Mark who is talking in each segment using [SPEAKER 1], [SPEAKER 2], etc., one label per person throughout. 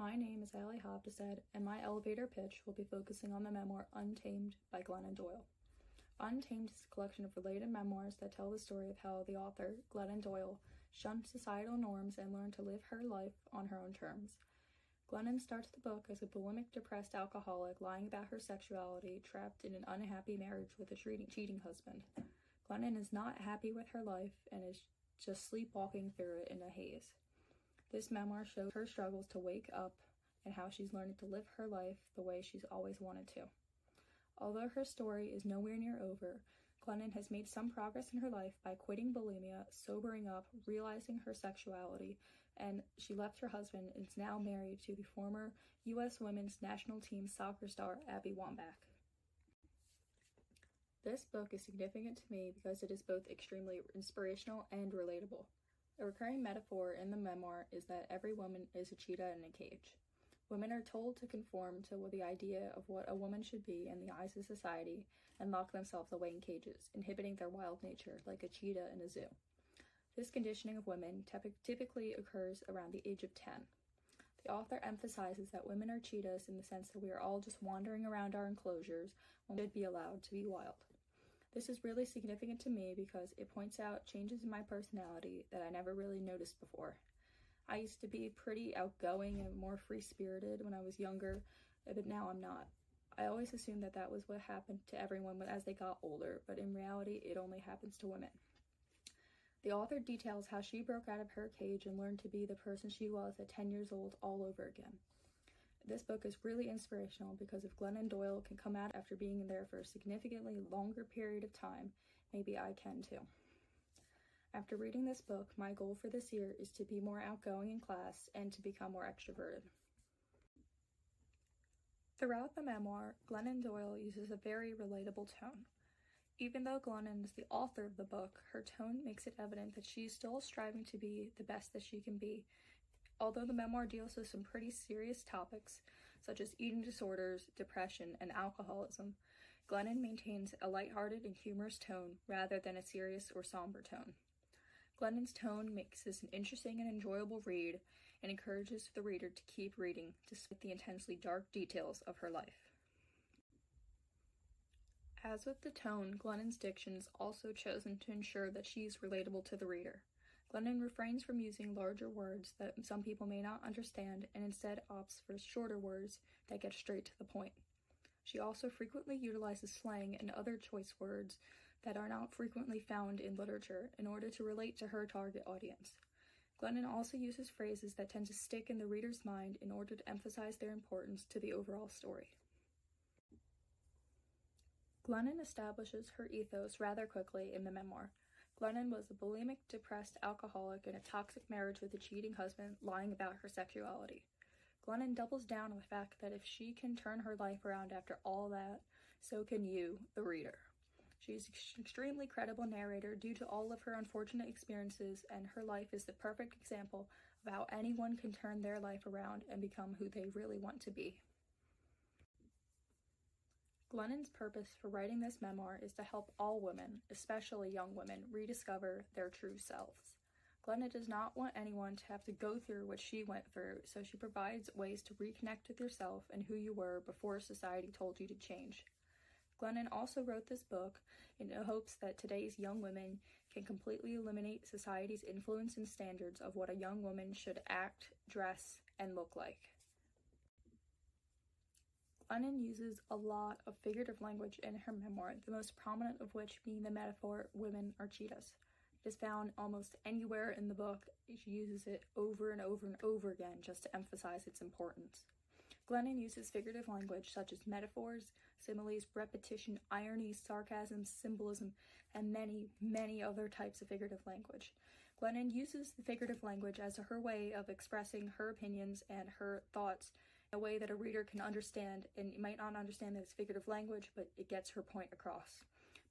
[SPEAKER 1] My name is Hovdestad, and my elevator pitch will be focusing on the memoir Untamed by Glennon Doyle. Untamed is a collection of related memoirs that tell the story of how the author, Glennon Doyle, shunned societal norms and learned to live her life on her own terms. Glennon starts the book as a bulimic, depressed alcoholic lying about her sexuality, trapped in an unhappy marriage with a cheating husband. Glennon is not happy with her life and is just sleepwalking through it in a haze. This memoir shows her struggles to wake up and how she's learning to live her life the way she's always wanted to. Although her story is nowhere near over, Glennon has made some progress in her life by quitting bulimia, sobering up, realizing her sexuality, and she left her husband and is now married to the former U.S. women's national team soccer star Abby Wambach. This book is significant to me because it is both extremely inspirational and relatable. A recurring metaphor in the memoir is that every woman is a cheetah in a cage. Women are told to conform to the idea of what a woman should be in the eyes of society and lock themselves away in cages, inhibiting their wild nature like a cheetah in a zoo. This conditioning of women typically occurs around the age of 10. The author emphasizes that women are cheetahs in the sense that we are all just wandering around our enclosures when we should be allowed to be wild. This is really significant to me because it points out changes in my personality that I never really noticed before. I used to be pretty outgoing and more free-spirited when I was younger, but now I'm not. I always assumed that was what happened to everyone as they got older, but in reality, it only happens to women. The author details how she broke out of her cage and learned to be the person she was at 10 years old all over again. This book is really inspirational because if Glennon Doyle can come out after being in there for a significantly longer period of time, maybe I can too. After reading this book, my goal for this year is to be more outgoing in class and to become more extroverted. Throughout the memoir, Glennon Doyle uses a very relatable tone. Even though Glennon is the author of the book, her tone makes it evident that she's still striving to be the best that she can be. Although the memoir deals with some pretty serious topics, such as eating disorders, depression, and alcoholism, Glennon maintains a lighthearted and humorous tone rather than a serious or somber tone. Glennon's tone makes this an interesting and enjoyable read and encourages the reader to keep reading despite the intensely dark details of her life. As with the tone, Glennon's diction is also chosen to ensure that she's relatable to the reader. Glennon refrains from using larger words that some people may not understand and instead opts for shorter words that get straight to the point. She also frequently utilizes slang and other choice words that are not frequently found in literature in order to relate to her target audience. Glennon also uses phrases that tend to stick in the reader's mind in order to emphasize their importance to the overall story. Glennon establishes her ethos rather quickly in the memoir. Glennon was a bulimic, depressed alcoholic in a toxic marriage with a cheating husband, lying about her sexuality. Glennon doubles down on the fact that if she can turn her life around after all that, so can you, the reader. She is an extremely credible narrator due to all of her unfortunate experiences, and her life is the perfect example of how anyone can turn their life around and become who they really want to be. Glennon's purpose for writing this memoir is to help all women, especially young women, rediscover their true selves. Glennon does not want anyone to have to go through what she went through, so she provides ways to reconnect with yourself and who you were before society told you to change. Glennon also wrote this book in the hopes that today's young women can completely eliminate society's influence and standards of what a young woman should act, dress, and look like. Glennon uses a lot of figurative language in her memoir, the most prominent of which being the metaphor, women are cheetahs. It is found almost anywhere in the book. She uses it over and over and over again just to emphasize its importance. Glennon uses figurative language such as metaphors, similes, repetition, irony, sarcasm, symbolism, and many, many other types of figurative language. Glennon uses the figurative language as her way of expressing her opinions and her thoughts in a way that a reader can understand, and you might not understand that it's figurative language, but it gets her point across.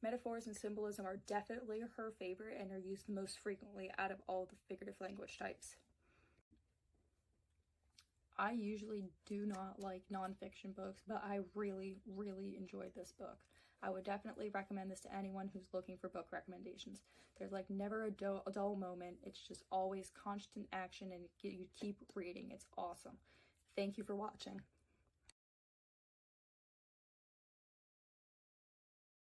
[SPEAKER 1] Metaphors and symbolism are definitely her favorite and are used the most frequently out of all the figurative language types. I usually do not like nonfiction books, but I really, really enjoyed this book. I would definitely recommend this to anyone who's looking for book recommendations. There's like never a dull moment. It's just always constant action and you keep reading. It's awesome. Thank you for watching.